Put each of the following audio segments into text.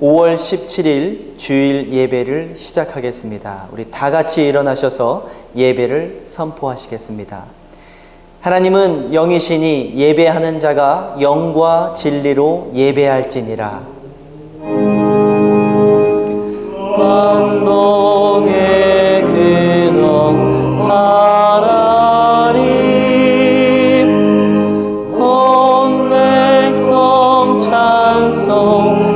5월 17일 주일 예배를 시작하겠습니다. 우리 다 같이 일어나셔서 예배를 선포하시겠습니다. 하나님은 영이시니 예배하는 자가 영과 진리로 예배할지니라. 만동의 근원 하나님, 온 백성 찬송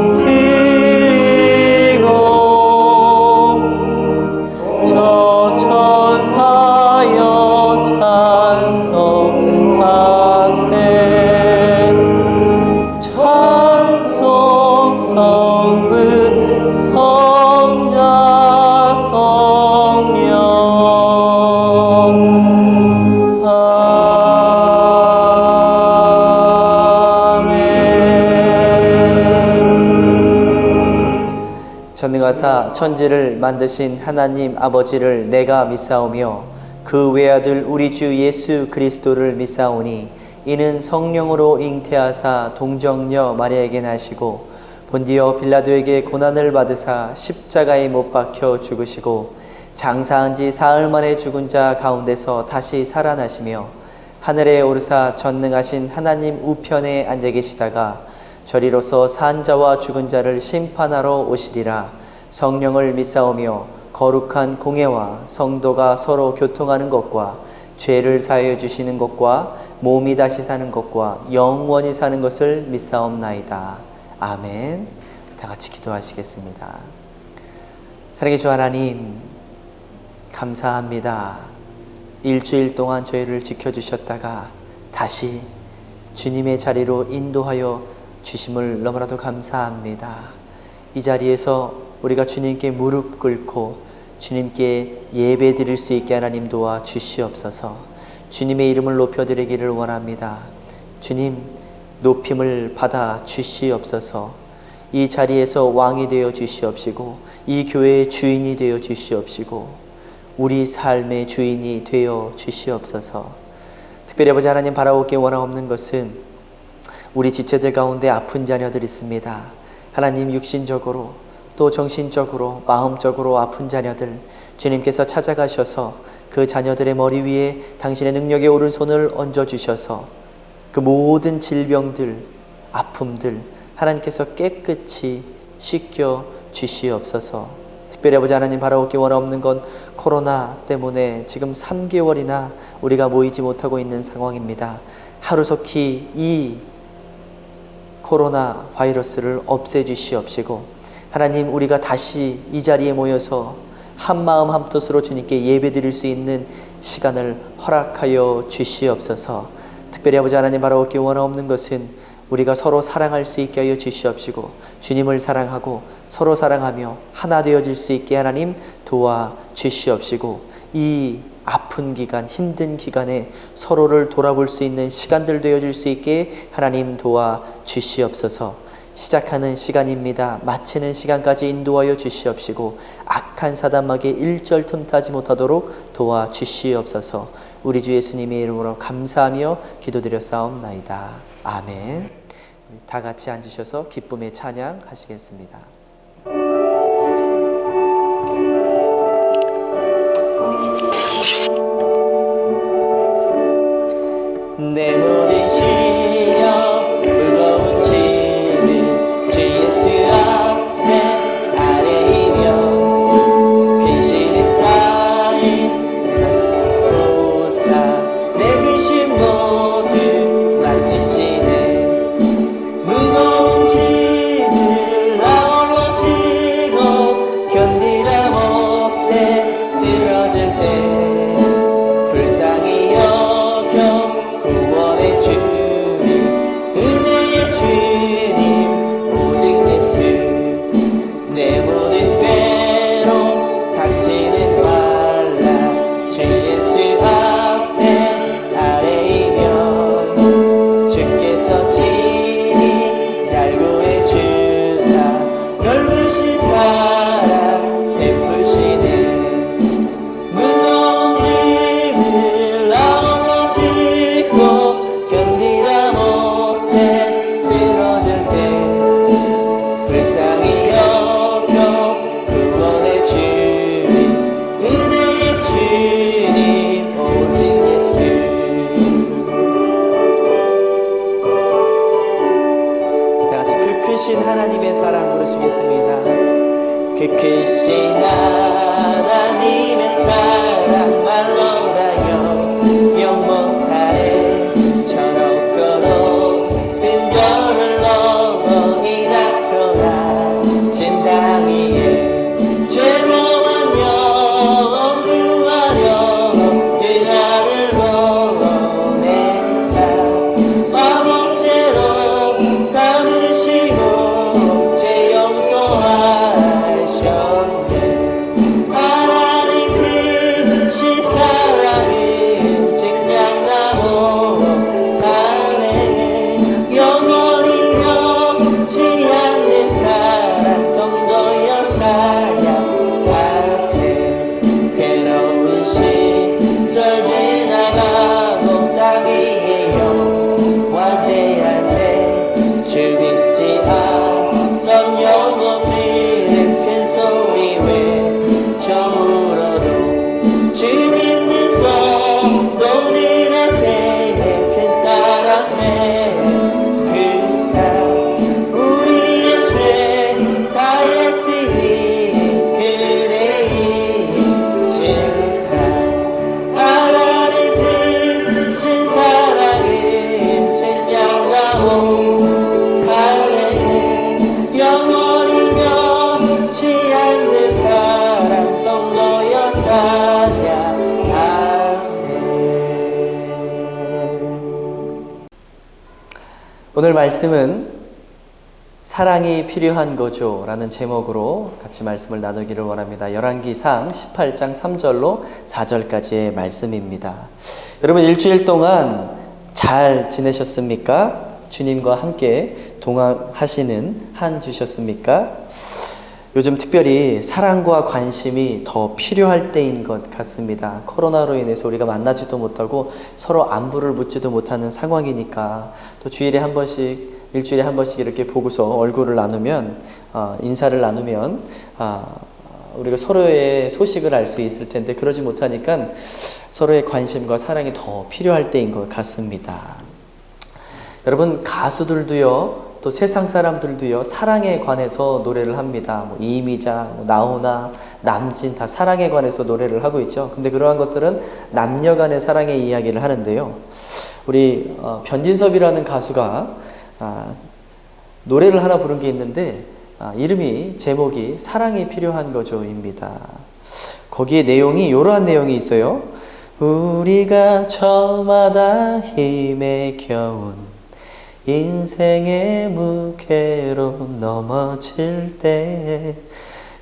전능하사 천지를 만드신 하나님 아버지를 내가 믿사오며 그 외아들 우리 주 예수 그리스도를 믿사오니 이는 성령으로 잉태하사 동정녀 마리아에게 나시고 본디오 빌라도에게 고난을 받으사 십자가에 못 박혀 죽으시고 장사한 지 사흘 만에 죽은 자 가운데서 다시 살아나시며 하늘에 오르사 전능하신 하나님 우편에 앉아 계시다가 저리로서 산 자와 죽은 자를 심판하러 오시리라. 성령을 믿사오며 거룩한 공예와 성도가 서로 교통하는 것과 죄를 사하여 주시는 것과 몸이 다시 사는 것과 영원히 사는 것을 믿사옵나이다. 아멘. 다 같이 기도하시겠습니다. 사랑의 주 하나님, 감사합니다. 일주일 동안 저희를 지켜주셨다가 다시 주님의 자리로 인도하여 주심을 너무나도 감사합니다. 이 자리에서 우리가 주님께 무릎 꿇고 주님께 예배 드릴 수 있게 하나님 도와 주시옵소서. 주님의 이름을 높여드리기를 원합니다. 주님 높임을 받아 주시옵소서. 이 자리에서 왕이 되어 주시옵시고 이 교회의 주인이 되어 주시옵시고 우리 삶의 주인이 되어 주시옵소서. 특별히 아버지 하나님, 바라옵기 원하옵는 것은 우리 지체들 가운데 아픈 자녀들 있습니다. 하나님, 육신적으로 또 정신적으로 마음적으로 아픈 자녀들 주님께서 찾아가셔서 그 자녀들의 머리 위에 당신의 능력의 오른손을 얹어주셔서 그 모든 질병들, 아픔들 하나님께서 깨끗이 씻겨 주시옵소서. 특별히 아버지 하나님, 바라옵기 원하옵는 건 코로나 때문에 지금 3개월이나 우리가 모이지 못하고 있는 상황입니다. 하루속히 이 코로나 바이러스를 없애주시옵시고 하나님, 우리가 다시 이 자리에 모여서 한마음 한뜻으로 주님께 예배드릴 수 있는 시간을 허락하여 주시옵소서. 특별히 아버지 하나님, 바라옵기 원하옵는 것은 우리가 서로 사랑할 수 있게 하여 주시옵시고 주님을 사랑하고 서로 사랑하며 하나 되어질 수 있게 하나님 도와 주시옵시고 이 아픈 기간, 힘든 기간에 서로를 돌아볼 수 있는 시간들 되어질 수 있게 하나님 도와 주시옵소서. 시작하는 시간입니다. 마치는 시간까지 인도하여 주시옵시고 악한 사단막에 일절 틈타지 못하도록 도와 주시옵소서. 우리 주 예수님의 이름으로 감사하며 기도드렸사옵나이다. 아멘. 다 같이 앉으셔서 기쁨의 찬양 하시겠습니다. 내 모든 시련 무거운 짐을 주 예수 앞에 아뢰이며 근심이 쌓인 보사 내 근심 모두 맡으시는 무거운 짐을 나 홀로 지고 견디다 못해 쓰러질 때 불쌍히 여겨 구원의 그 크신 하나님의 사랑 말로 다여 영 못하네. 저 높고 높은 별을 넘어 이 낮거나 진당 위에 죄범한 영혼 구하려 그날을 보내사 마법제로 삼으시고 죄 용서하셨네. 하나님 크신 사랑은 증명나고 못하네. 영원히 변치 않는 사랑 성도여 찬양하세. 괴로운 시절 지나가고 땅 위에 영화세할 때 주 믿지 않던 영혼들은 큰 소리 외쳐울어도 주 믿는 성도들한테 큰 사랑 베푸사 우리의 죄 사했으니 그대 잊을까. 하나님 크신 사랑은 증명나고 다네. 영원히 변치 않는 사랑 성도여 찬양하세. 오늘 말씀은 사랑이 필요한 거죠 라는 제목으로 같이 말씀을 나누기를 원합니다. 열왕기상 18장 3절로 4절까지의 말씀입니다. 여러분 일주일 동안 잘 지내셨습니까? 주님과 함께 동행하시는 한 주셨습니까? 요즘 특별히 사랑과 관심이 더 필요할 때인 것 같습니다. 코로나로 인해서 우리가 만나지도 못하고 서로 안부를 묻지도 못하는 상황이니까 또 주일에 한 번씩 일주일에 한 번씩 이렇게 보고서 얼굴을 나누면 인사를 나누면 우리가 서로의 소식을 알 수 있을 텐데 그러지 못하니까 서로의 관심과 사랑이 더 필요할 때인 것 같습니다. 여러분 가수들도요 또 세상 사람들도요 사랑에 관해서 노래를 합니다. 뭐 이미자, 나훈아, 남진 다 사랑에 관해서 노래를 하고 있죠. 근데 그러한 것들은 남녀 간의 사랑의 이야기를 하는데요. 우리 변진섭이라는 가수가 노래를 하나 부른 게 있는데 이름이 제목이 사랑이 필요한 거죠입니다. 거기에 내용이 이러한 내용이 있어요. 우리가 저마다 힘에 겨운 인생의 무게로 넘어질 때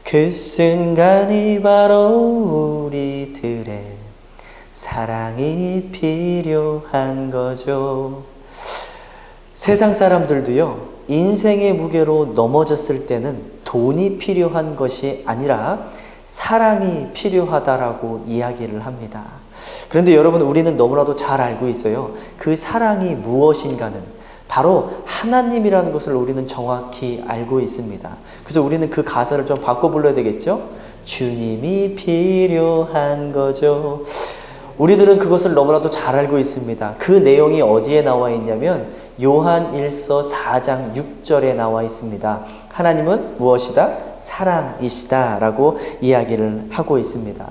그 순간이 바로 우리들의 사랑이 필요한 거죠. 세상 사람들도요 인생의 무게로 넘어졌을 때는 돈이 필요한 것이 아니라 사랑이 필요하다라고 이야기를 합니다. 그런데 여러분 우리는 너무나도 잘 알고 있어요. 그 사랑이 무엇인가는 바로 하나님이라는 것을 우리는 정확히 알고 있습니다. 그래서 우리는 그 가사를 좀 바꿔 불러야 되겠죠? 주님이 필요한 거죠. 우리들은 그것을 너무나도 잘 알고 있습니다. 그 내용이 어디에 나와 있냐면 요한 1서 4장 6절에 나와 있습니다. 하나님은 무엇이다? 사랑이시다 라고 이야기를 하고 있습니다.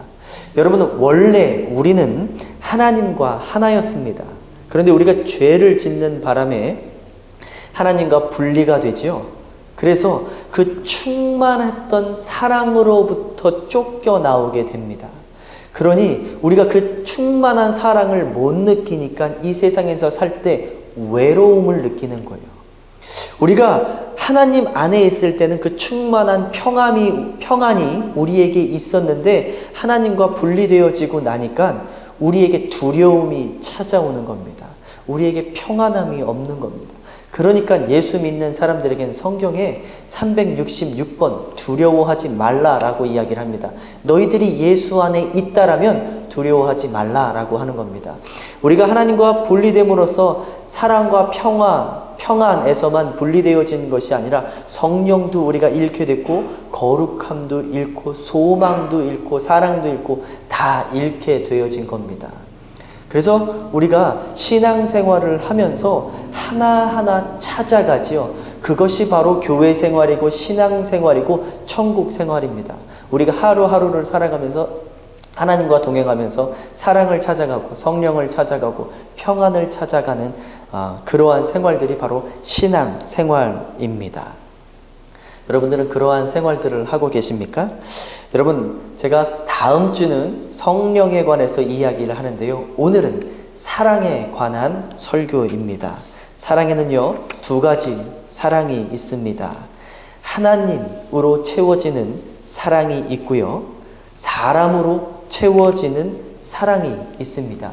여러분 원래 우리는 하나님과 하나였습니다. 그런데 우리가 죄를 짓는 바람에 하나님과 분리가 되죠. 그래서 그 충만했던 사랑으로부터 쫓겨나오게 됩니다. 그러니 우리가 그 충만한 사랑을 못 느끼니까 이 세상에서 살 때 외로움을 느끼는 거예요. 우리가 하나님 안에 있을 때는 그 충만한 평안이 우리에게 있었는데 하나님과 분리되어지고 나니까 우리에게 두려움이 찾아오는 겁니다. 우리에게 평안함이 없는 겁니다. 그러니까 예수 믿는 사람들에게는 성경에 366번 두려워하지 말라라고 이야기를 합니다. 너희들이 예수 안에 있다라면 두려워하지 말라라고 하는 겁니다. 우리가 하나님과 분리됨으로써 사랑과 평안에서만 분리되어진 것이 아니라 성령도 우리가 잃게 됐고 거룩함도 잃고 소망도 잃고 사랑도 잃고 다 잃게 되어진 겁니다. 그래서 우리가 신앙생활을 하면서 하나하나 찾아가지요. 그것이 바로 교회 생활이고 신앙 생활이고 천국 생활입니다. 우리가 하루하루를 살아가면서 하나님과 동행하면서 사랑을 찾아가고 성령을 찾아가고 평안을 찾아가는 그러한 생활들이 바로 신앙 생활입니다. 여러분들은 그러한 생활들을 하고 계십니까? 여러분, 제가 다음 주는 성령에 관해서 이야기를 하는데요. 오늘은 사랑에 관한 설교입니다. 사랑에는요, 두 가지 사랑이 있습니다. 하나님으로 채워지는 사랑이 있고요, 사람으로 채워지는 사랑이 있습니다.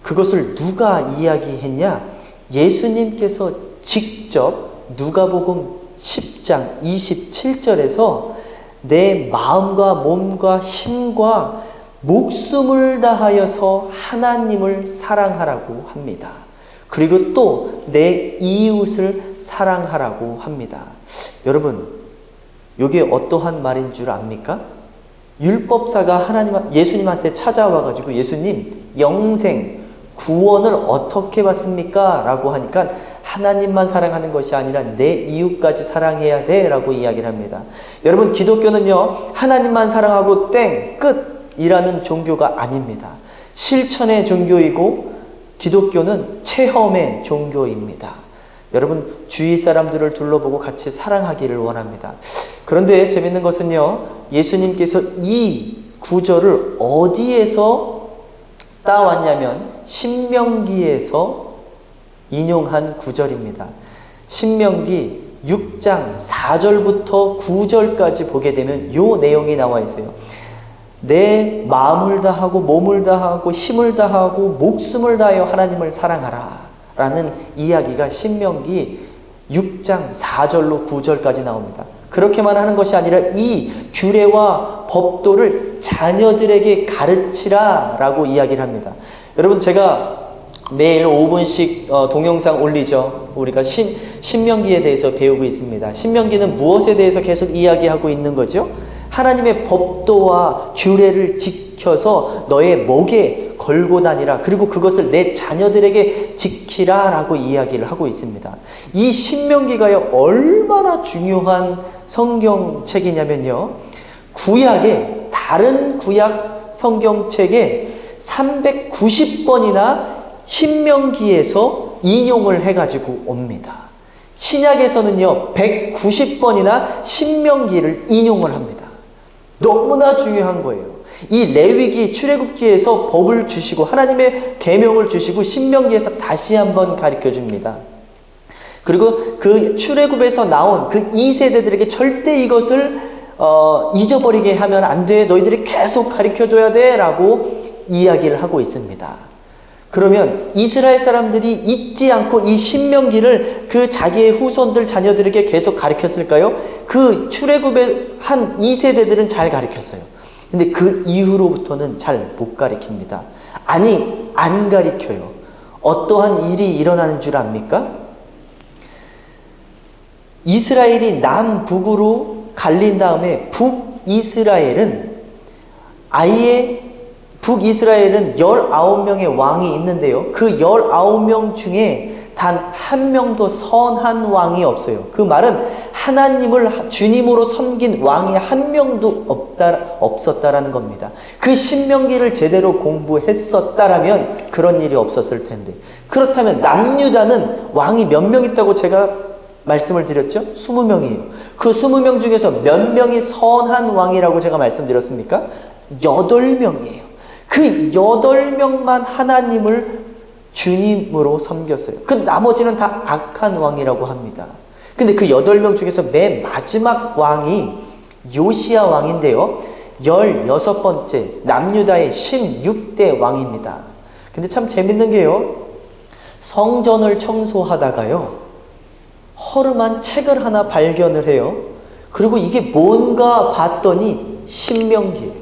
그것을 누가 이야기했냐? 예수님께서 직접 누가복음 10장 27절에서 내 마음과 몸과 힘과 목숨을 다하여서 하나님을 사랑하라고 합니다. 그리고 또 내 이웃을 사랑하라고 합니다. 여러분, 이게 어떠한 말인 줄 압니까? 율법사가 예수님한테 찾아와가지고 예수님, 영생, 구원을 어떻게 받습니까? 라고 하니까 하나님만 사랑하는 것이 아니라 내 이웃까지 사랑해야 돼 라고 이야기를 합니다. 여러분, 기독교는요, 하나님만 사랑하고 땡, 끝이라는 종교가 아닙니다. 실천의 종교이고 기독교는 체험의 종교입니다. 여러분, 주위 사람들을 둘러보고 같이 사랑하기를 원합니다. 그런데 재밌는 것은요, 예수님께서 이 구절을 어디에서 따왔냐면 신명기에서 인용한 구절입니다. 신명기 6장 4절부터 9절까지 보게 되면 이 내용이 나와 있어요. 내 마음을 다하고 몸을 다하고 힘을 다하고 목숨을 다하여 하나님을 사랑하라 라는 이야기가 신명기 6장 4절로 9절까지 나옵니다. 그렇게만 하는 것이 아니라 이 규례와 법도를 자녀들에게 가르치라 라고 이야기를 합니다. 여러분, 제가 매일 5분씩 동영상 올리죠. 우리가 신명기에 대해서 배우고 있습니다. 신명기는 무엇에 대해서 계속 이야기하고 있는 거죠? 하나님의 법도와 규례를 지켜서 너의 목에 걸고 다니라. 그리고 그것을 내 자녀들에게 지키라 라고 이야기를 하고 있습니다. 이 신명기가요, 얼마나 중요한 성경책이냐면요, 구약에, 다른 구약 성경책에 390번이나 신명기에서 인용을 해가지고 옵니다. 신약에서는요, 190번이나 신명기를 인용을 합니다. 너무나 중요한 거예요. 이 레위기, 출애굽기에서 법을 주시고 하나님의 계명을 주시고 신명기에서 다시 한번 가르쳐 줍니다. 그리고 그 출애굽에서 나온 그 2세대들에게 절대 이것을 잊어버리게 하면 안 돼. 너희들이 계속 가르쳐 줘야 돼 라고 이야기를 하고 있습니다. 그러면 이스라엘 사람들이 잊지 않고 이 신명기를 그 자기의 후손들, 자녀들에게 계속 가르쳤을까요? 그 출애굽의 한 2세대들은 잘 가르쳤어요. 근데 그 이후로부터는 잘 못 가르칩니다. 아니, 안 가르쳐요. 어떠한 일이 일어나는 줄 압니까? 이스라엘이 남북으로 갈린 다음에 북이스라엘은 19명의 왕이 있는데요. 그 19명 중에 단 한 명도 선한 왕이 없어요. 그 말은 하나님을 주님으로 섬긴 왕이 한 명도 없었다라는 겁니다. 그 신명기를 제대로 공부했었다라면 그런 일이 없었을 텐데, 그렇다면 남유다는 왕이 몇 명 있다고 제가 말씀을 드렸죠? 20명이에요. 그 20명 중에서 몇 명이 선한 왕이라고 제가 말씀드렸습니까? 8명이에요. 그 8명만 하나님을 주님으로 섬겼어요. 그 나머지는 다 악한 왕이라고 합니다. 근데 그 8명 중에서 맨 마지막 왕이 요시야 왕인데요, 16번째 남유다의 16대 왕입니다. 근데 참 재밌는 게요, 성전을 청소하다가요, 허름한 책을 하나 발견을 해요. 그리고 이게 뭔가 봤더니 신명기예요.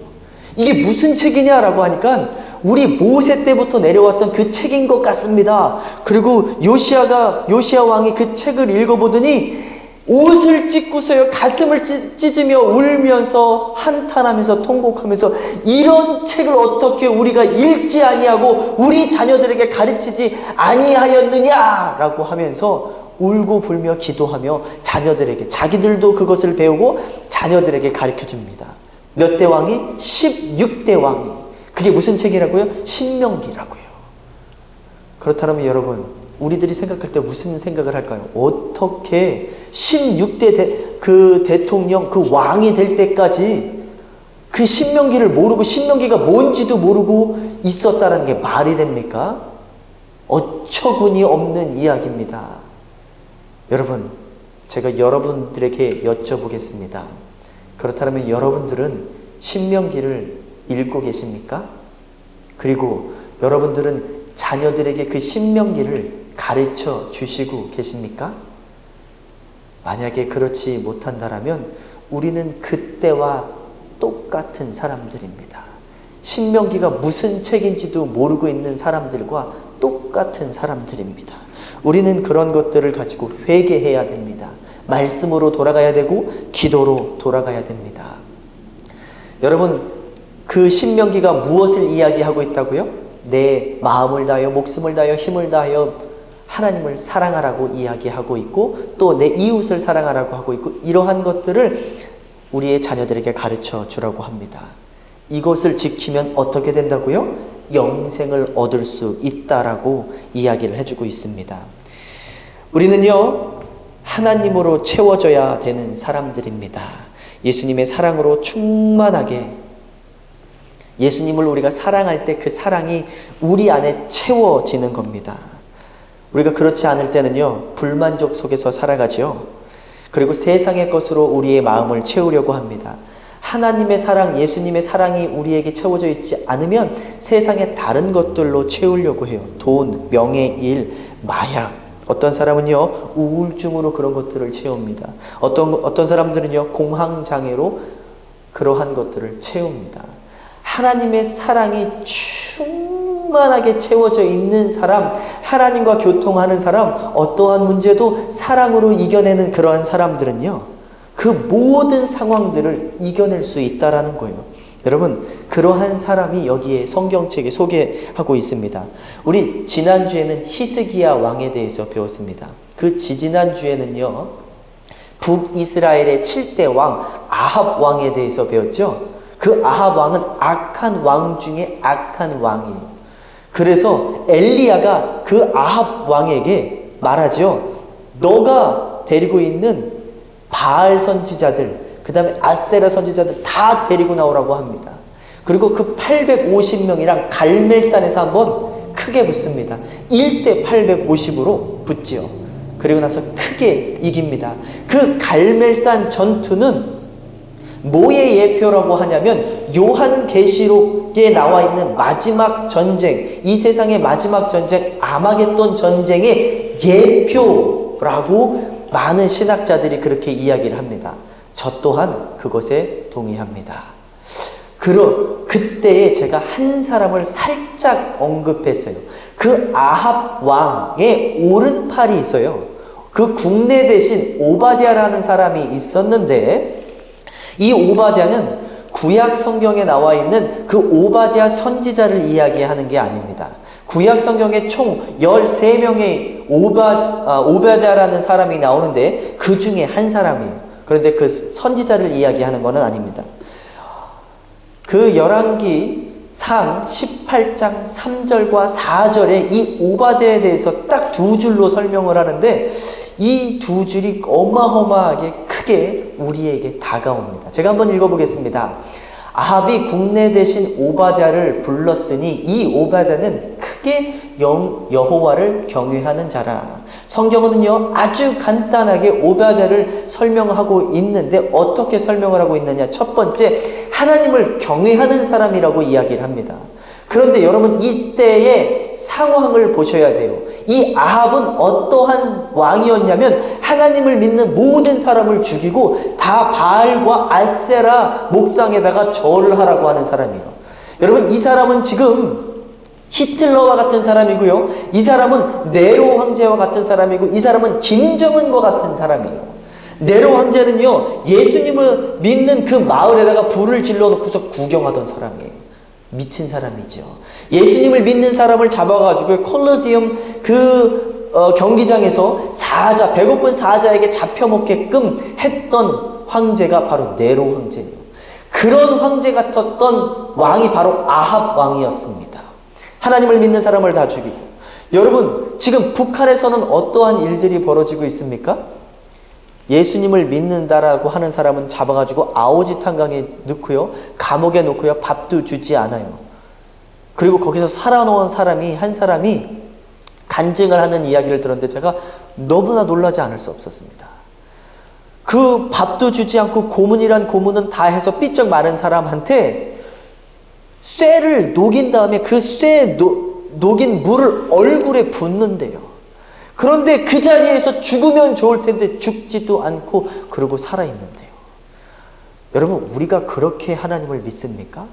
이게 무슨 책이냐라고 하니까 우리 모세 때부터 내려왔던 그 책인 것 같습니다. 그리고 요시야 왕이 그 책을 읽어보더니 옷을 찢고서요, 가슴을 찢으며 울면서 한탄하면서 통곡하면서 이런 책을 어떻게 우리가 읽지 아니하고 우리 자녀들에게 가르치지 아니하였느냐라고 하면서 울고 불며 기도하며 자녀들에게, 자기들도 그것을 배우고 자녀들에게 가르쳐 줍니다. 몇 대 왕이? 16대 왕이. 그게 무슨 책이라고요? 신명기라고요. 그렇다면 여러분, 우리들이 생각할 때 무슨 생각을 할까요? 어떻게 16대 그 대통령, 그 왕이 될 때까지 그 신명기를 모르고, 신명기가 뭔지도 모르고 있었다는 게 말이 됩니까? 어처구니 없는 이야기입니다. 여러분, 제가 여러분들에게 여쭤보겠습니다. 그렇다면 여러분들은 신명기를 읽고 계십니까? 그리고 여러분들은 자녀들에게 그 신명기를 가르쳐 주시고 계십니까? 만약에 그렇지 못한다면 우리는 그때와 똑같은 사람들입니다. 신명기가 무슨 책인지도 모르고 있는 사람들과 똑같은 사람들입니다. 우리는 그런 것들을 가지고 회개해야 됩니다. 말씀으로 돌아가야 되고 기도로 돌아가야 됩니다. 여러분, 그 신명기가 무엇을 이야기하고 있다고요? 내 마음을 다하여 목숨을 다하여 힘을 다하여 하나님을 사랑하라고 이야기하고 있고, 또 내 이웃을 사랑하라고 하고 있고, 이러한 것들을 우리의 자녀들에게 가르쳐 주라고 합니다. 이것을 지키면 어떻게 된다고요? 영생을 얻을 수 있다라고 이야기를 해주고 있습니다. 우리는요, 하나님으로 채워져야 되는 사람들입니다. 예수님의 사랑으로 충만하게, 예수님을 우리가 사랑할 때 그 사랑이 우리 안에 채워지는 겁니다. 우리가 그렇지 않을 때는요, 불만족 속에서 살아가죠. 그리고 세상의 것으로 우리의 마음을 채우려고 합니다. 하나님의 사랑, 예수님의 사랑이 우리에게 채워져 있지 않으면 세상의 다른 것들로 채우려고 해요. 돈, 명예, 일, 마약. 어떤 사람은요, 우울증으로 그런 것들을 채웁니다. 어떤 사람들은요, 공황장애로 그러한 것들을 채웁니다. 하나님의 사랑이 충만하게 채워져 있는 사람, 하나님과 교통하는 사람, 어떠한 문제도 사랑으로 이겨내는 그러한 사람들은요, 그 모든 상황들을 이겨낼 수 있다라는 거예요. 여러분, 그러한 사람이 여기에 성경책에 소개하고 있습니다. 우리 지난주에는 히스기야 왕에 대해서 배웠습니다. 그 지지난주에는요, 북이스라엘의 7대 왕 아합 왕에 대해서 배웠죠. 그 아합 왕은 악한 왕 중에 악한 왕이에요. 그래서 엘리야가 그 아합 왕에게 말하죠. 너가 데리고 있는 바알 선지자들, 그 다음에 아세라 선지자들 다 데리고 나오라고 합니다. 그리고 그 850명이랑 갈멜산에서 한번 크게 붙습니다. 1대 850으로 붙지요. 그리고 나서 크게 이깁니다. 그 갈멜산 전투는 뭐의 예표라고 하냐면 요한계시록에 나와 있는 마지막 전쟁, 이 세상의 마지막 전쟁, 아마겟돈 전쟁의 예표라고 많은 신학자들이 그렇게 이야기를 합니다. 저 또한 그것에 동의합니다. 그때에 제가 한 사람을 살짝 언급했어요. 그 아합 왕의 오른팔이 있어요. 그 국내 대신 오바댜라는 사람이 있었는데, 이 오바댜는 구약 성경에 나와 있는 그 오바댜 선지자를 이야기하는 게 아닙니다. 구약 성경에 총 13명의 오바댜라는 사람이 나오는데 그 중에 한 사람이에요. 그런데 그 선지자를 이야기하는 것은 아닙니다. 그 열왕기상 18장 3절과 4절에 이 오바댜에 대해서 딱 두 줄로 설명을 하는데, 이 두 줄이 어마어마하게 크게 우리에게 다가옵니다. 제가 한번 읽어보겠습니다. 아합이 국내 대신 오바댜를 불렀으니 이 오바댜는 크게 여호와를 경외하는 자라. 성경은요, 아주 간단하게 오바댜를 설명하고 있는데 어떻게 설명을 하고 있느냐? 첫 번째, 하나님을 경외하는 사람이라고 이야기를 합니다. 그런데 여러분, 이때의 상황을 보셔야 돼요. 이 아합은 어떠한 왕이었냐면 하나님을 믿는 모든 사람을 죽이고 다 바알과 아세라 목상에다가 절을 하라고 하는 사람이에요. 여러분, 이 사람은 지금 히틀러와 같은 사람이고요, 이 사람은 네로 황제와 같은 사람이고, 이 사람은 김정은과 같은 사람이에요. 네로 황제는요, 예수님을 믿는 그 마을에다가 불을 질러놓고서 구경하던 사람이에요. 미친 사람이죠. 예수님을 믿는 사람을 잡아가지고 콜로세움 그 경기장에서 배고픈 사자에게 잡혀먹게끔 했던 황제가 바로 네로 황제예요. 그런 황제 같았던 왕이 바로 아합 왕이었습니다. 하나님을 믿는 사람을 다 죽이고. 여러분, 지금 북한에서는 어떠한 일들이 벌어지고 있습니까? 예수님을 믿는다라고 하는 사람은 잡아가지고 아오지탄강에 넣고요, 감옥에 놓고요, 밥도 주지 않아요. 그리고 거기서 살아놓은 한 사람이 간증을 하는 이야기를 들었는데 제가 너무나 놀라지 않을 수 없었습니다. 그 밥도 주지 않고 고문이란 고문은 다 해서 삐쩍 마른 사람한테 쇠를 녹인 다음에 그 녹인 물을 얼굴에 붓는데요. 그런데 그 자리에서 죽으면 좋을 텐데 죽지도 않고 그러고 살아있는데요. 여러분, 우리가 그렇게 하나님을 믿습니까?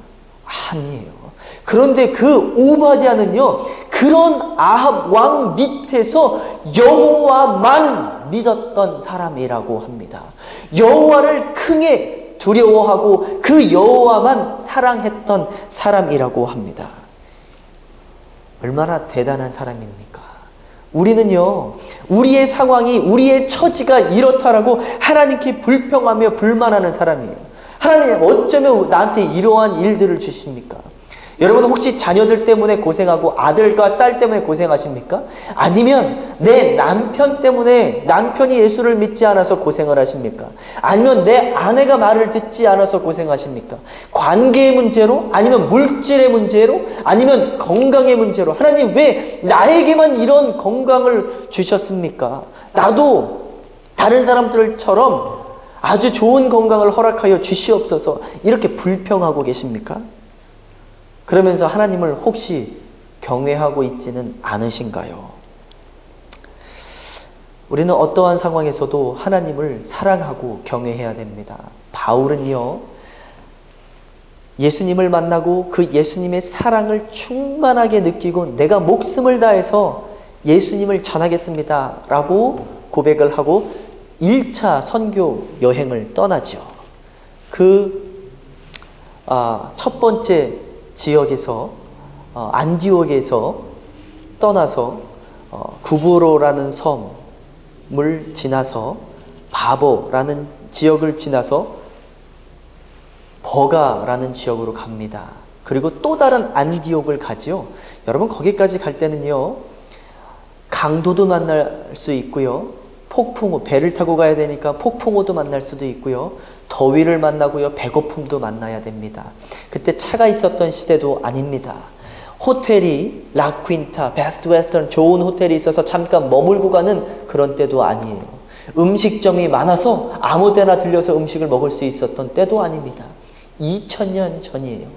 아니에요. 그런데 그 오바댜는요, 그런 아합 왕 밑에서 여호와만 믿었던 사람이라고 합니다. 여호와를 크게 두려워하고 그 여호와만 사랑했던 사람이라고 합니다. 얼마나 대단한 사람입니까? 우리는요, 우리의 상황이, 우리의 처지가 이렇다라고 하나님께 불평하며 불만하는 사람이에요. 하나님, 어쩌면 나한테 이러한 일들을 주십니까? 여러분, 혹시 자녀들 때문에 고생하고 아들과 딸 때문에 고생하십니까? 아니면 내 남편 때문에, 남편이 예수를 믿지 않아서 고생을 하십니까? 아니면 내 아내가 말을 듣지 않아서 고생하십니까? 관계의 문제로? 아니면 물질의 문제로? 아니면 건강의 문제로? 하나님, 왜 나에게만 이런 건강을 주셨습니까? 나도 다른 사람들처럼 아주 좋은 건강을 허락하여 주시옵소서, 이렇게 불평하고 계십니까? 그러면서 하나님을 혹시 경외하고 있지는 않으신가요? 우리는 어떠한 상황에서도 하나님을 사랑하고 경외해야 됩니다. 바울은요, 예수님을 만나고 그 예수님의 사랑을 충만하게 느끼고 내가 목숨을 다해서 예수님을 전하겠습니다 라고 고백을 하고 1차 선교 여행을 떠나죠. 첫 번째 지역에서, 안디옥에서 떠나서 구브로라는 섬을 지나서 바보라는 지역을 지나서 버가라는 지역으로 갑니다. 그리고 또 다른 안디옥을 가죠. 여러분, 거기까지 갈 때는요, 강도도 만날 수 있고요, 폭풍우, 배를 타고 가야 되니까 폭풍우도 만날 수도 있고요, 더위를 만나고요, 배고픔도 만나야 됩니다. 그때 차가 있었던 시대도 아닙니다. 호텔이 라퀸타, 베스트 웨스턴, 좋은 호텔이 있어서 잠깐 머물고 가는 그런 때도 아니에요. 음식점이 많아서 아무 데나 들려서 음식을 먹을 수 있었던 때도 아닙니다. 2000년 전이에요.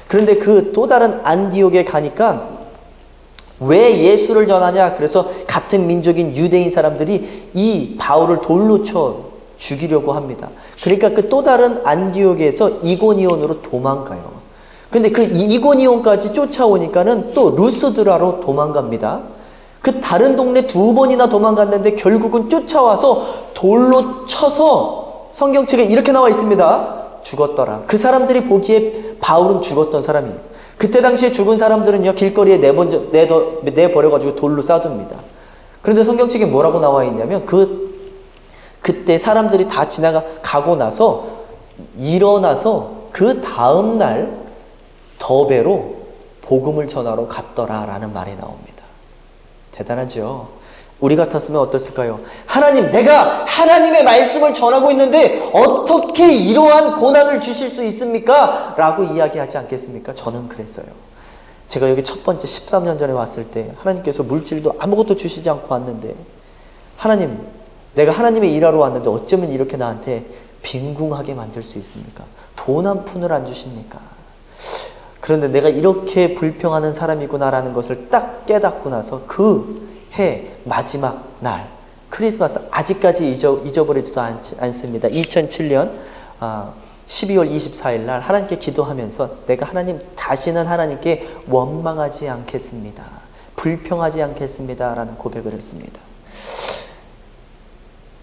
그런데 그 또 다른 안디옥에 가니까 왜 예수를 전하냐? 그래서 같은 민족인 유대인 사람들이 이 바울을 돌로 쳐 죽이려고 합니다. 그러니까 그 또 다른 안디옥에서 이고니온으로 도망가요. 근데 그 이고니온까지 쫓아오니까는 또 루스드라로 도망갑니다. 그 다른 동네 2번이나 도망갔는데 결국은 쫓아와서 돌로 쳐서, 성경책에 이렇게 나와 있습니다. 죽었더라. 그 사람들이 보기에 바울은 죽었던 사람이에요. 그때 당시에 죽은 사람들은요, 길거리에 내버려가지고 돌로 쏴둡니다. 그런데 성경책에 뭐라고 나와 있냐면, 그때 사람들이 다 가고 나서 일어나서 그 다음날 더베로 복음을 전하러 갔더라라는 말이 나옵니다. 대단하죠? 우리 같았으면 어땠을까요? 하나님, 내가 하나님의 말씀을 전하고 있는데 어떻게 이러한 고난을 주실 수 있습니까? 라고 이야기하지 않겠습니까? 저는 그랬어요. 제가 여기 첫 번째 13년 전에 왔을 때 하나님께서 물질도 아무것도 주시지 않고 왔는데, 하나님, 내가 하나님의 일하러 왔는데 어쩌면 이렇게 나한테 빈궁하게 만들 수 있습니까? 돈 한 푼을 안 주십니까? 그런데 내가 이렇게 불평하는 사람이구나라는 것을 딱 깨닫고 나서 그 해 마지막 날, 크리스마스, 아직까지 잊어버리지도 않습니다. 2007년 12월 24일 날 하나님께 기도하면서 내가 다시는 하나님께 원망하지 않겠습니다, 불평하지 않겠습니다 라는 고백을 했습니다.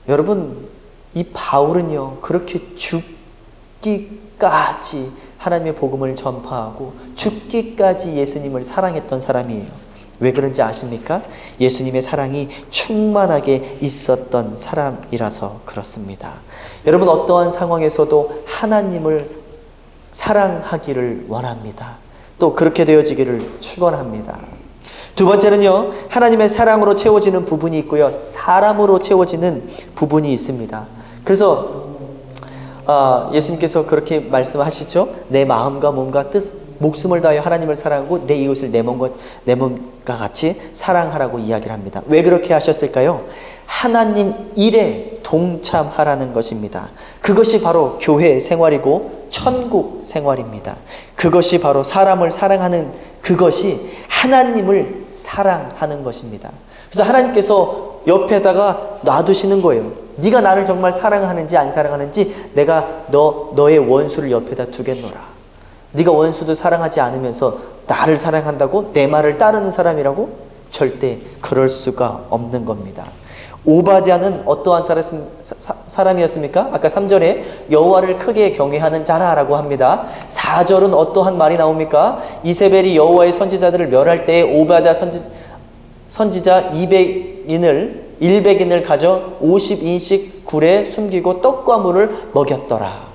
여러분, 이 바울은요, 그렇게 죽기까지 하나님의 복음을 전파하고 죽기까지 예수님을 사랑했던 사람이에요. 왜 그런지 아십니까? 예수님의 사랑이 충만하게 있었던 사람이라서 그렇습니다. 여러분, 어떠한 상황에서도 하나님을 사랑하기를 원합니다. 또 그렇게 되어지기를 축원합니다. 두 번째는요, 하나님의 사랑으로 채워지는 부분이 있고요, 사람으로 채워지는 부분이 있습니다. 그래서 예수님께서 그렇게 말씀하시죠. 내 마음과 몸과 뜻, 목숨을 다하여 하나님을 사랑하고 내 이웃을 내 몸과 같이 사랑하라고 이야기를 합니다. 왜 그렇게 하셨을까요? 하나님 일에 동참하라는 것입니다. 그것이 바로 교회 생활이고 천국 생활입니다. 그것이 바로 사람을 사랑하는, 그것이 하나님을 사랑하는 것입니다. 그래서 하나님께서 옆에다가 놔두시는 거예요. 네가 나를 정말 사랑하는지 안 사랑하는지 내가 너의 원수를 옆에다 두겠노라. 네가 원수도 사랑하지 않으면서 나를 사랑한다고 내 말을 따르는 사람이라고? 절대 그럴 수가 없는 겁니다. 오바댜는 어떠한 사람이었습니까? 아까 3절에 여호와를 크게 경외하는 자라라고 합니다. 4절은 어떠한 말이 나옵니까? 이세벨이 여호와의 선지자들을 멸할 때에 오바댜 선지자 100인을 가져 50인씩 굴에 숨기고 떡과 물을 먹였더라.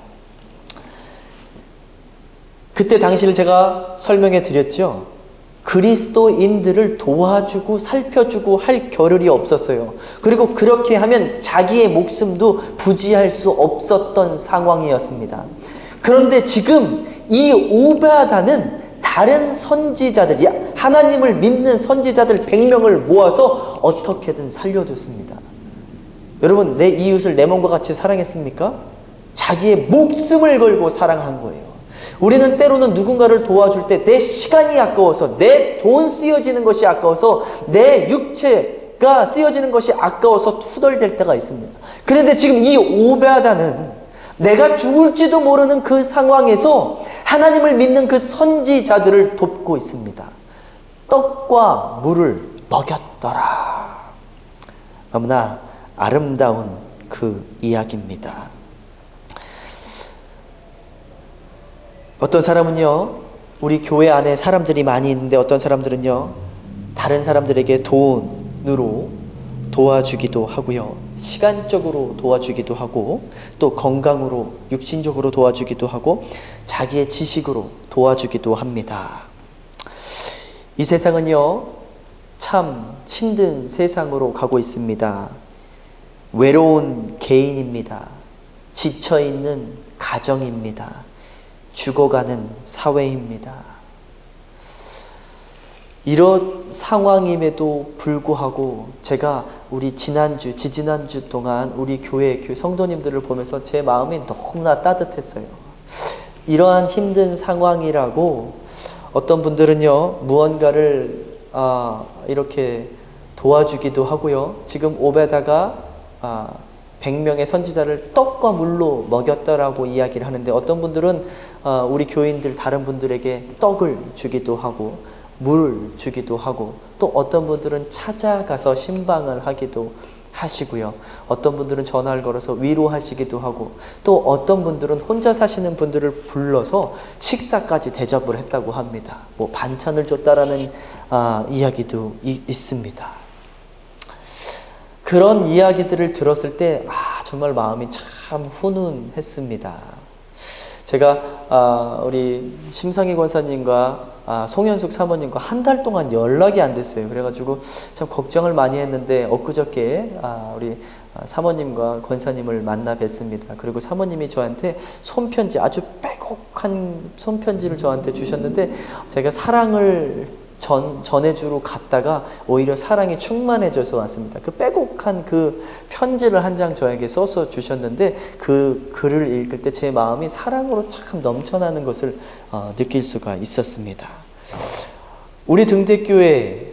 그때 당시를 제가 설명해 드렸죠. 그리스도인들을 도와주고 살펴주고 할 겨를이 없었어요. 그리고 그렇게 하면 자기의 목숨도 부지할 수 없었던 상황이었습니다. 그런데 지금 이 오바다는 다른 선지자들, 하나님을 믿는 선지자들 100명을 모아서 어떻게든 살려줬습니다. 여러분, 내 이웃을 내 몸과 같이 사랑했습니까? 자기의 목숨을 걸고 사랑한 거예요. 우리는 때로는 누군가를 도와줄 때 내 시간이 아까워서, 내 돈 쓰여지는 것이 아까워서, 내 육체가 쓰여지는 것이 아까워서 투덜댈 때가 있습니다. 그런데 지금 이 오베아다는 내가 죽을지도 모르는 그 상황에서 하나님을 믿는 그 선지자들을 돕고 있습니다. 떡과 물을 먹였더라. 너무나 아름다운 그 이야기입니다. 어떤 사람은요, 우리 교회 안에 사람들이 많이 있는데 어떤 사람들은요, 다른 사람들에게 돈으로 도와주기도 하고요, 시간적으로 도와주기도 하고, 또 건강으로, 육신적으로 도와주기도 하고, 자기의 지식으로 도와주기도 합니다. 이 세상은요, 참 힘든 세상으로 가고 있습니다. 외로운 개인입니다. 지쳐있는 가정입니다. 죽어가는 사회입니다. 이런 상황임에도 불구하고 제가 우리 지지난주 동안 우리 교회 성도님들을 보면서 제 마음이 너무나 따뜻했어요. 이러한 힘든 상황이라고 어떤 분들은요, 무언가를 이렇게 도와주기도 하고요. 지금 오베다가 100명의 선지자를 떡과 물로 먹였더라고 이야기를 하는데, 어떤 분들은 우리 교인들 다른 분들에게 떡을 주기도 하고 물을 주기도 하고, 또 어떤 분들은 찾아가서 신방을 하기도 하시고요. 어떤 분들은 전화를 걸어서 위로하시기도 하고, 또 어떤 분들은 혼자 사시는 분들을 불러서 식사까지 대접을 했다고 합니다. 뭐 반찬을 줬다라는 이야기도 있습니다. 그런 이야기들을 들었을 때 정말 마음이 참 훈훈했습니다. 제가 우리 심상희 권사님과 송현숙 사모님과 한 달 동안 연락이 안 됐어요. 그래가지고 참 걱정을 많이 했는데 엊그저께 우리 사모님과 권사님을 만나 뵀습니다. 그리고 사모님이 저한테 손편지, 아주 빼곡한 손편지를 저한테 주셨는데, 제가 사랑을 전해주러 갔다가 오히려 사랑이 충만해져서 왔습니다. 그 빼곡한 그 편지를 한 장 저에게 써서 주셨는데, 그 글을 읽을 때 제 마음이 사랑으로 참 넘쳐나는 것을 느낄 수가 있었습니다. 우리 등대교회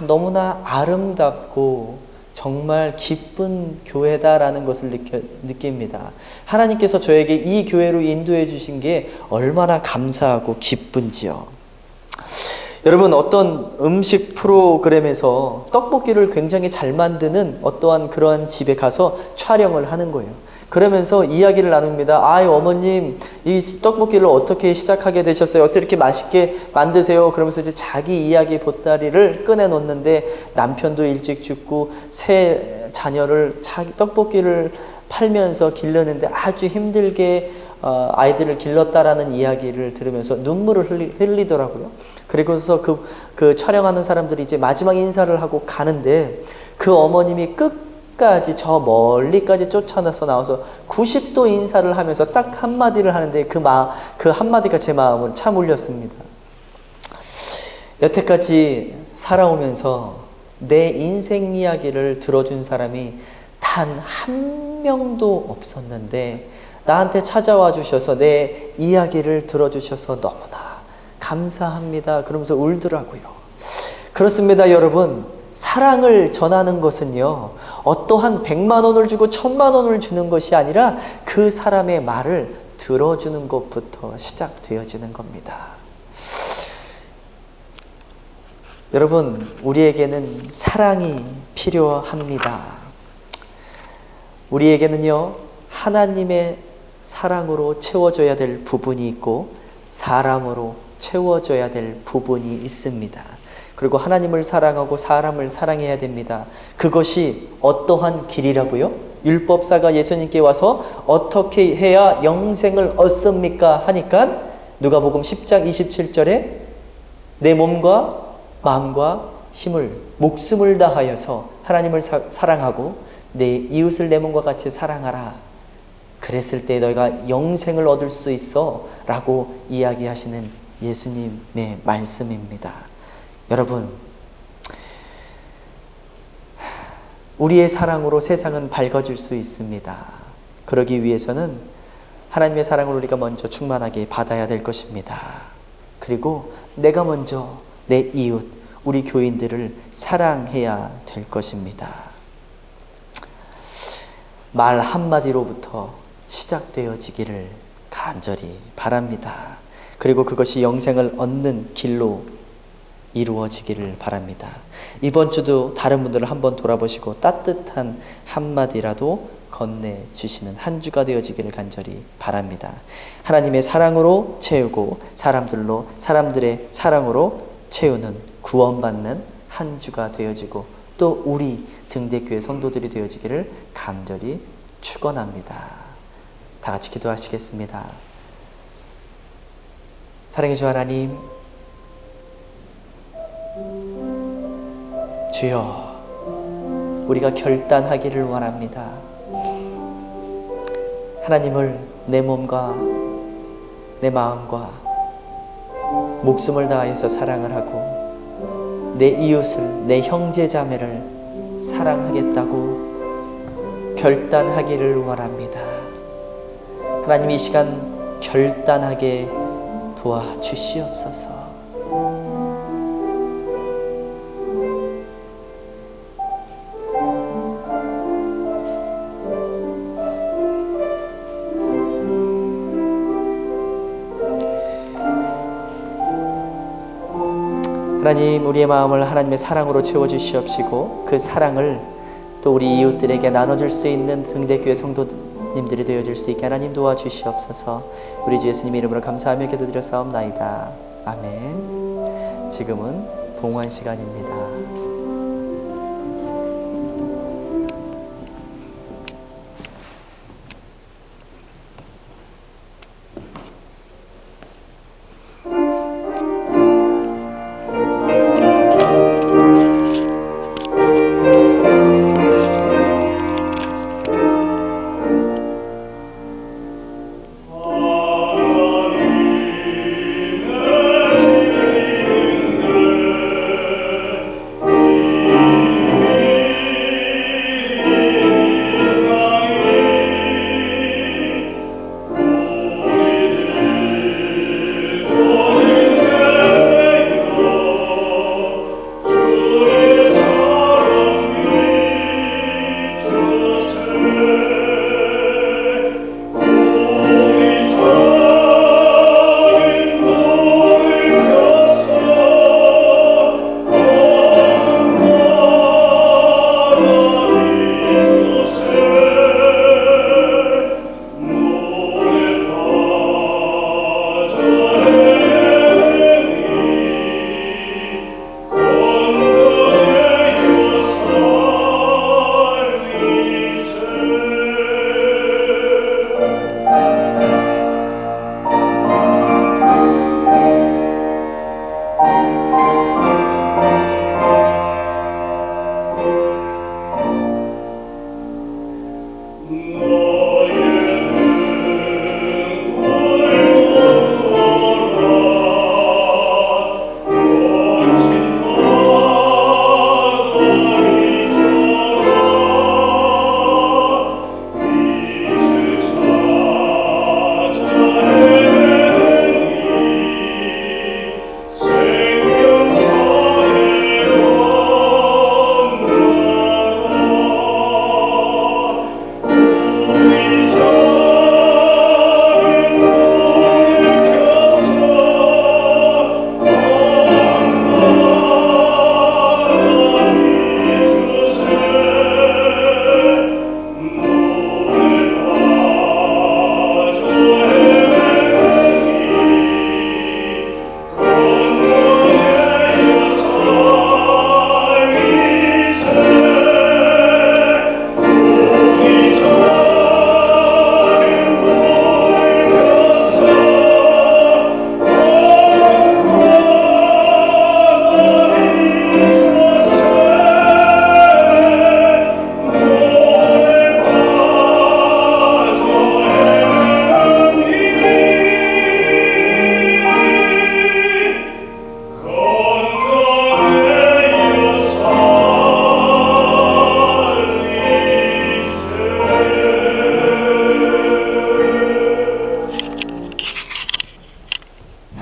너무나 아름답고 정말 기쁜 교회다라는 것을 느낍니다. 하나님께서 저에게 이 교회로 인도해 주신 게 얼마나 감사하고 기쁜지요. 여러분, 어떤 음식 프로그램에서 떡볶이를 굉장히 잘 만드는 어떠한 그러한 집에 가서 촬영을 하는 거예요. 그러면서 이야기를 나눕니다. 아이, 어머님, 이 떡볶이를 어떻게 시작하게 되셨어요? 어떻게 이렇게 맛있게 만드세요? 그러면서 이제 자기 이야기 보따리를 꺼내놓는데, 남편도 일찍 죽고 새 자녀를 떡볶이를 팔면서 기르는데 아주 힘들게 아이들을 길렀다라는 이야기를 들으면서 눈물을 흘리더라고요. 그리고서 그 촬영하는 사람들이 이제 마지막 인사를 하고 가는데, 그 어머님이 끝까지 저 멀리까지 쫓아나서 나와서 90도 인사를 하면서 딱 한마디를 하는데, 그 한마디가 제 마음을 참 울렸습니다. 여태까지 살아오면서 내 인생 이야기를 들어준 사람이 단 한 명도 없었는데, 나한테 찾아와 주셔서 내 이야기를 들어주셔서 너무나 감사합니다. 그러면서 울더라고요. 그렇습니다, 여러분. 사랑을 전하는 것은요, 어떠한 100만 원을 주고 1000만 원을 주는 것이 아니라 그 사람의 말을 들어주는 것부터 시작되어지는 겁니다. 여러분, 우리에게는 사랑이 필요합니다. 우리에게는요, 하나님의 사랑으로 채워져야 될 부분이 있고 사람으로 채워져야 될 부분이 있습니다. 그리고 하나님을 사랑하고 사람을 사랑해야 됩니다. 그것이 어떠한 길이라고요? 율법사가 예수님께 와서 어떻게 해야 영생을 얻습니까? 하니까 누가복음 10장 27절에 내 몸과 마음과 힘을, 목숨을 다하여서 하나님을 사랑하고 내 이웃을 내 몸과 같이 사랑하라. 그랬을 때 너희가 영생을 얻을 수 있어 라고 이야기하시는 예수님의 말씀입니다. 여러분, 우리의 사랑으로 세상은 밝아질 수 있습니다. 그러기 위해서는 하나님의 사랑을 우리가 먼저 충만하게 받아야 될 것입니다. 그리고 내가 먼저 내 이웃, 우리 교인들을 사랑해야 될 것입니다. 말 한마디로부터 시작되어지기를 간절히 바랍니다. 그리고 그것이 영생을 얻는 길로 이루어지기를 바랍니다. 이번 주도 다른 분들을 한번 돌아보시고 따뜻한 한마디라도 건네주시는 한 주가 되어지기를 간절히 바랍니다. 하나님의 사랑으로 채우고 사람들의 사랑으로 채우는, 구원받는 한 주가 되어지고 또 우리 등대교회 성도들이 되어지기를 간절히 축원합니다. 다 같이 기도하시겠습니다. 사랑해 주 하나님, 주여, 우리가 결단하기를 원합니다. 하나님을 내 몸과 내 마음과 목숨을 다해서 사랑을 하고 내 이웃을, 내 형제 자매를 사랑하겠다고 결단하기를 원합니다. 하나님, 이 시간 결단하게 도와주시옵소서. 하나님, 우리의 마음을 하나님의 사랑으로 채워주시옵시고 그 사랑을 또 우리 이웃들에게 나눠줄 수 있는 등대교회 성도님들이 되어줄 수 있게 하나님 도와주시옵소서. 우리 주 예수님 이름으로 감사하며 기도드렸사옵나이다. 아멘. 지금은 봉헌 시간입니다.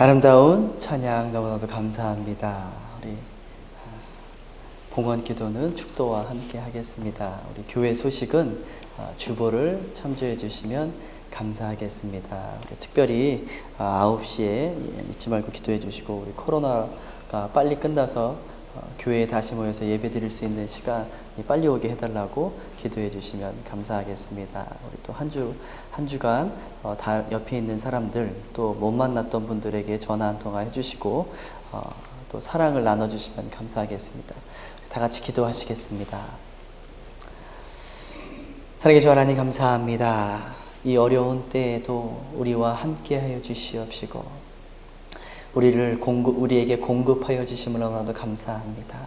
아름다운 찬양 너무나도 감사합니다. 우리 봉헌 기도는 축도와 함께 하겠습니다. 우리 교회 소식은 주보를 첨부해 주시면 감사하겠습니다. 우리 특별히 9시에 잊지 말고 기도해 주시고, 우리 코로나가 빨리 끝나서 교회에 다시 모여서 예배 드릴 수 있는 시간이 빨리 오게 해달라고 기도해 주시면 감사하겠습니다. 우리 또 한 주간 다 옆에 있는 사람들, 또 못 만났던 분들에게 전화 한 통화 해주시고 또 사랑을 나눠주시면 감사하겠습니다. 다 같이 기도하시겠습니다. 사랑의 주 하나님, 감사합니다. 이 어려운 때에도 우리와 함께하여 주시옵시고 우리에게 공급하여 주심을 너무나도 감사합니다.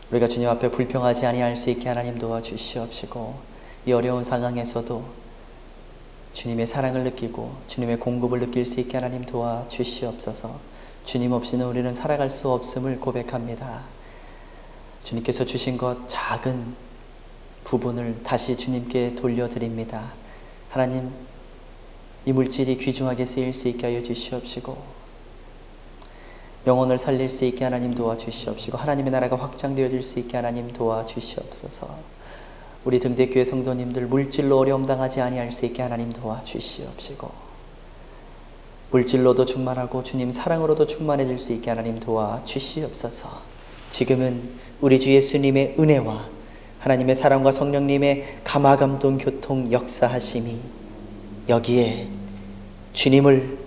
우리가 주님 앞에 불평하지 아니할 수 있게 하나님 도와주시옵시고, 이 어려운 상황에서도 주님의 사랑을 느끼고 주님의 공급을 느낄 수 있게 하나님 도와주시옵소서. 주님 없이는 우리는 살아갈 수 없음을 고백합니다. 주님께서 주신 것 작은 부분을 다시 주님께 돌려드립니다. 하나님, 이 물질이 귀중하게 쓰일 수 있게 하여 주시옵시고, 영혼을 살릴 수 있게 하나님 도와주시옵시고, 하나님의 나라가 확장되어질 수 있게 하나님 도와주시옵소서. 우리 등대교회 성도님들 물질로 어려움 당하지 아니할 수 있게 하나님 도와주시옵시고, 물질로도 충만하고 주님 사랑으로도 충만해질 수 있게 하나님 도와주시옵소서. 지금은 우리 주 예수님의 은혜와 하나님의 사랑과 성령님의 감화감동 교통 역사하심이 여기에 주님을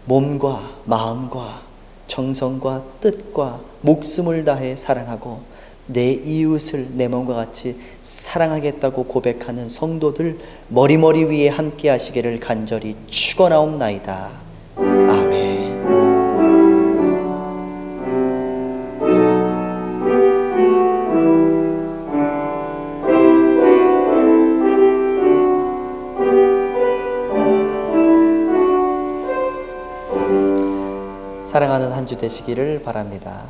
몸과 마음과 정성과 뜻과 목숨을 다해 사랑하고 내 이웃을 내 몸과 같이 사랑하겠다고 고백하는 성도들 머리머리 위에 함께 하시기를 간절히 축원하옵나이다. 아멘. 사랑하는 한 주 되시기를 바랍니다.